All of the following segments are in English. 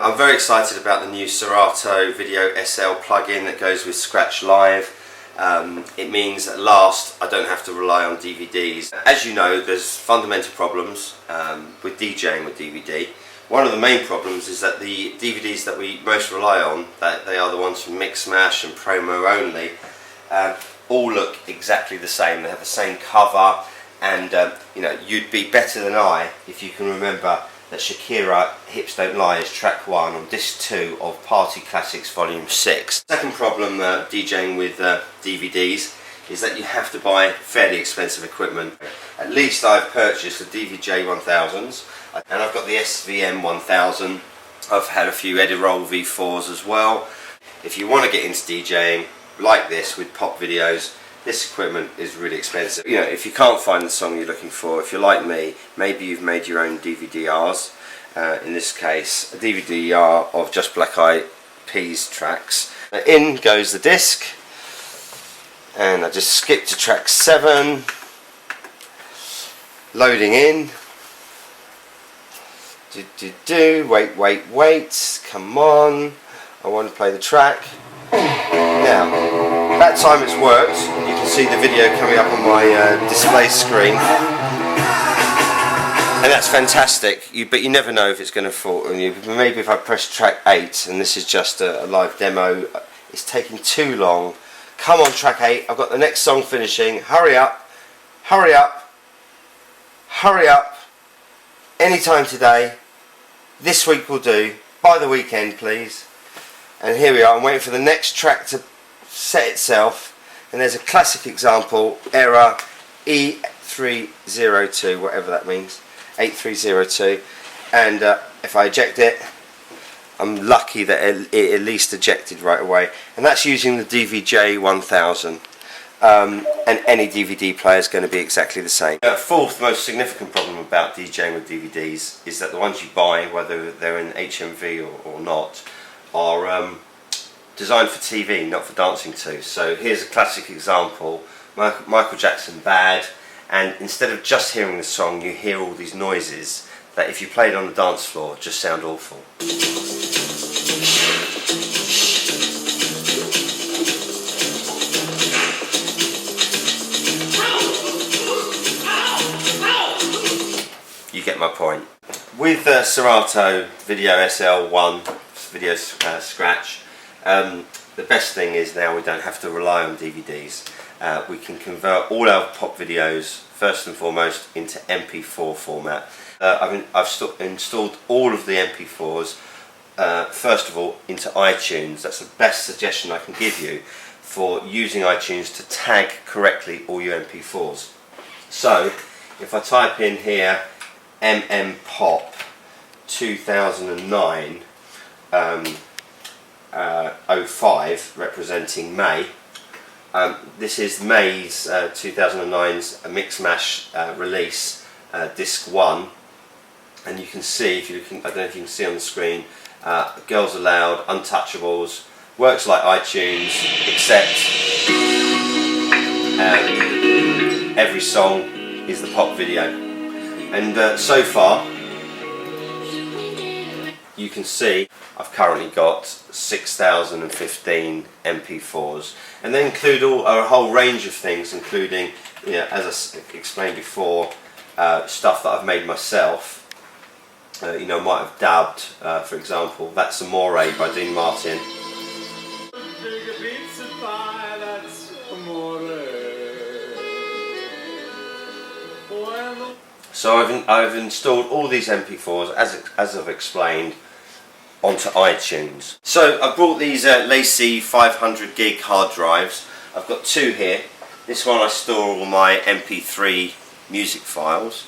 I'm very excited about the new Serato Video SL plugin that goes with Scratch Live. It means at last I don't have to rely on DVDs. As you know, there's fundamental problems with DJing with DVD. One of the main problems is that the DVDs that we most rely on, that they are the ones from Mix Mash and Promo Only, all look exactly the same. They have the same cover, and you know, you'd be better than I if you can remember that Shakira Hips Don't Lie is track 1 on disc 2 of Party Classics Volume 6. Second problem DJing with DVDs is that you have to buy fairly expensive equipment. At least I've purchased the DVJ 1000s, and I've got the SVM 1000. I've had a few Edirol V4s as well. If you want to get into DJing like this with pop videos, this equipment is really expensive. You know, if you can't find the song you're looking for, if you're like me, maybe you've made your own DVD-Rs. In this case, a DVD-R of Just Black Eyed Peas tracks. In goes the disc, and I just skip to track 7. Loading in. Wait, come on. I want to play the track. Now, that time it's worked. You can see the video coming up on my display screen, and that's fantastic. But you never know if it's going to fall on you. Maybe if I press track 8, and this is just a live demo, it's taking too long. Come on, track 8. I've got the next song finishing. Hurry up, hurry up, hurry up. Anytime today. This week will do. By the weekend, please. And here we are. I'm waiting for the next track to set itself, and there's a classic example, error E302, whatever that means, 8302, and if I eject it, I'm lucky that it at least ejected right away, and that's using the DVJ 1000, and any DVD player is going to be exactly the same. Fourth most significant problem about DJing with DVDs is that the ones you buy, whether they're in HMV or not, are designed for TV, not for dancing to. So here's a classic example, Michael Jackson Bad, and instead of just hearing the song, you hear all these noises that if you played on the dance floor just sound awful. You get my point. With Serato Video SL1 Video Scratch, the best thing is now we don't have to rely on DVDs. We can convert all our pop videos first and foremost into MP4 format. I've installed all of the MP4s first of all into iTunes. That's the best suggestion I can give you for using iTunes to tag correctly all your MP4s. So if I type in here Pop 2009 05 representing May. This is May's 2009's Mix Mash release, disc 1, and you can see, if you're looking, I don't know if you can see on the screen, Girls Aloud, Untouchables, works like iTunes, except every song is the pop video. And so far, you can see I've currently got 6,015 MP4s, and they include a whole range of things, including, you know, as I explained before, stuff that I've made myself. You know, I might have dubbed, for example, That's Amore by Dean Martin. So I've installed all these MP4s, as I've explained, onto iTunes. So I brought these Lacy 500 gig hard drives. I've got 2 here. This one I store all my MP3 music files,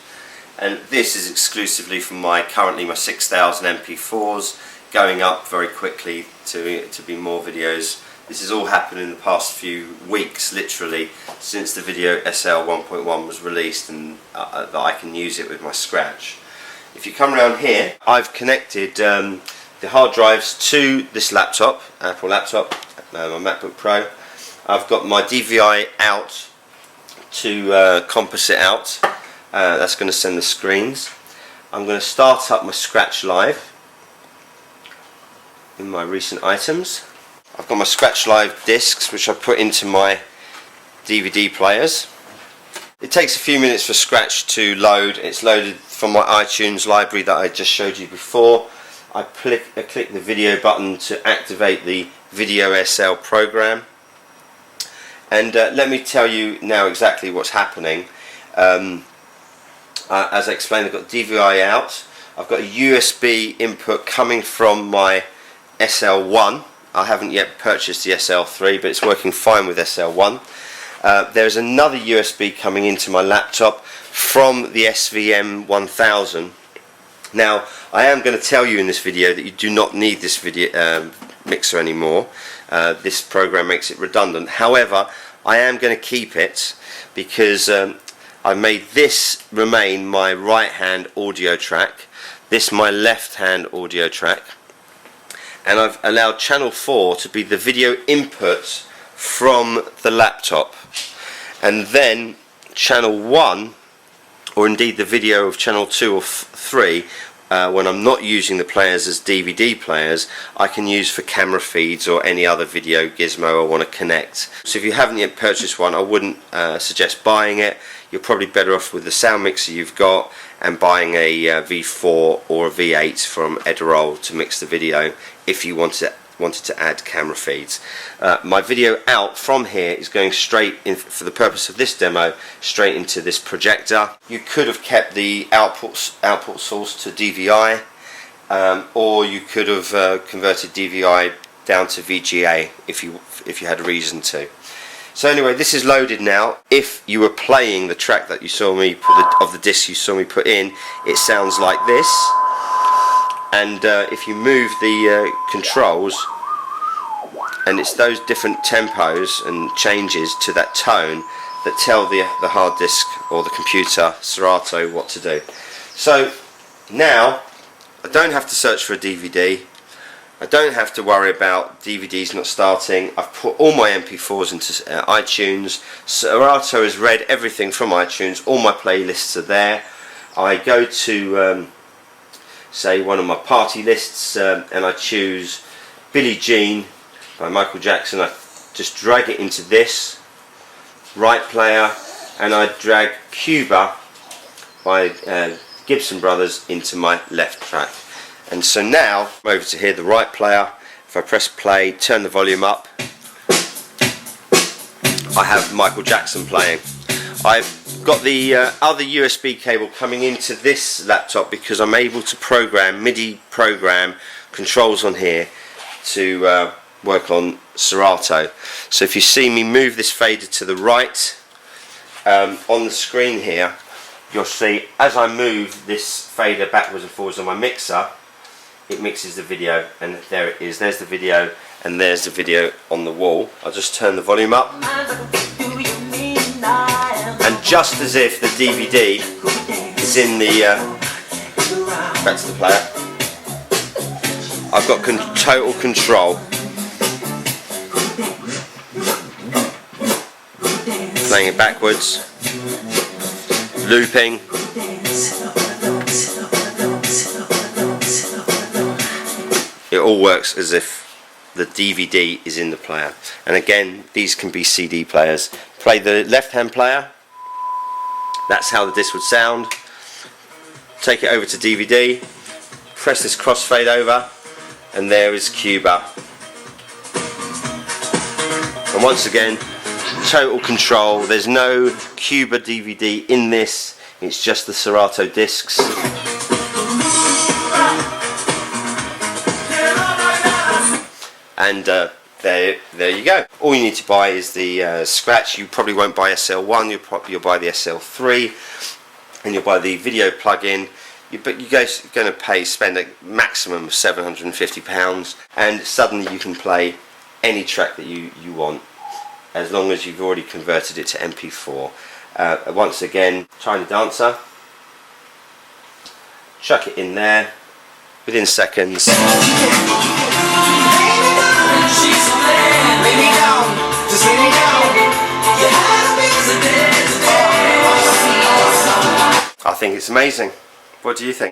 and this is exclusively from currently my 6,000 MP4s, going up very quickly to be more videos. This has all happened in the past few weeks, literally, since the Video SL 1.1 was released, and that I can use it with my Scratch. If you come around here, I've connected the hard drives to this laptop, Apple laptop, my MacBook Pro. I've got my DVI out to composite out. That's going to send the screens. I'm going to start up my Scratch Live. in my recent items. I've got my Scratch Live discs, which I put into my DVD players. It takes a few minutes for Scratch to load. It's loaded from my iTunes library that I just showed you before. I click the video button to activate the VideoSL program. And let me tell you now exactly what's happening. As I explained, I've got DVI out. I've got a USB input coming from my SL1. I haven't yet purchased the SL3, but it's working fine with SL1. There's another USB coming into my laptop from the SVM 1000. Now, I am going to tell you in this video that you do not need this video mixer anymore. This program makes it redundant. However, I am going to keep it because I made this remain my right hand audio track, this my left hand audio track, and I've allowed channel 4 to be the video input from the laptop, and then channel 1, or indeed the video of channel 2 or 3, when I'm not using the players as DVD players, I can use for camera feeds or any other video gizmo I want to connect. So if you haven't yet purchased one, I wouldn't suggest buying it. You're probably better off with the sound mixer you've got and buying a V4 or a V8 from Edirol to mix the video if you wanted to add camera feeds. My video out from here is going straight in, for the purpose of this demo, straight into this projector. You could have kept the output source to DVI, or you could have converted DVI down to VGA if you had a reason to. So anyway, this is loaded now. If you were playing the track that you saw me of the disc you saw me put in, it sounds like this. And if you move the controls, and it's those different tempos and changes to that tone that tell the hard disk or the computer, Serato, what to do. So now I don't have to search for a DVD. I don't have to worry about DVDs not starting. I've put all my MP4s into iTunes. Serato has read everything from iTunes. All my playlists are there. I go to say one of my party lists and I choose Billie Jean by Michael Jackson. I just drag it into this right player, and I drag Cuba by Gibson Brothers into my left track. And so now I'm over to here, the right player. If I press play, turn the volume up, I have Michael Jackson playing. I've got the other USB cable coming into this laptop because I'm able to program, MIDI program controls on here to work on Serato. So if you see me move this fader to the right on the screen here, you'll see as I move this fader backwards and forwards on my mixer, it mixes the video, and there it is. There's the video, and there's the video on the wall. I'll just turn the volume up, and just as if the DVD is in the back to the player, I've got total control. Playing it backwards, looping. It all works as if the DVD is in the player. And again, these can be CD players. Play the left hand player, that's how the disc would sound. Take it over to DVD, press this crossfade over, and there is Cuba. And once again, total control. There's no Cuba DVD in this, it's just the Serato discs. And there you go. All you need to buy is the Scratch. You probably won't buy SL1, you'll buy the SL3, and you'll buy the video plug-in. But you guys are going to spend a maximum of £750, and suddenly you can play any track that you want, as long as you've already converted it to MP4. Once again, Tiny Dancer, chuck it in there within seconds. I think it's amazing. What do you think?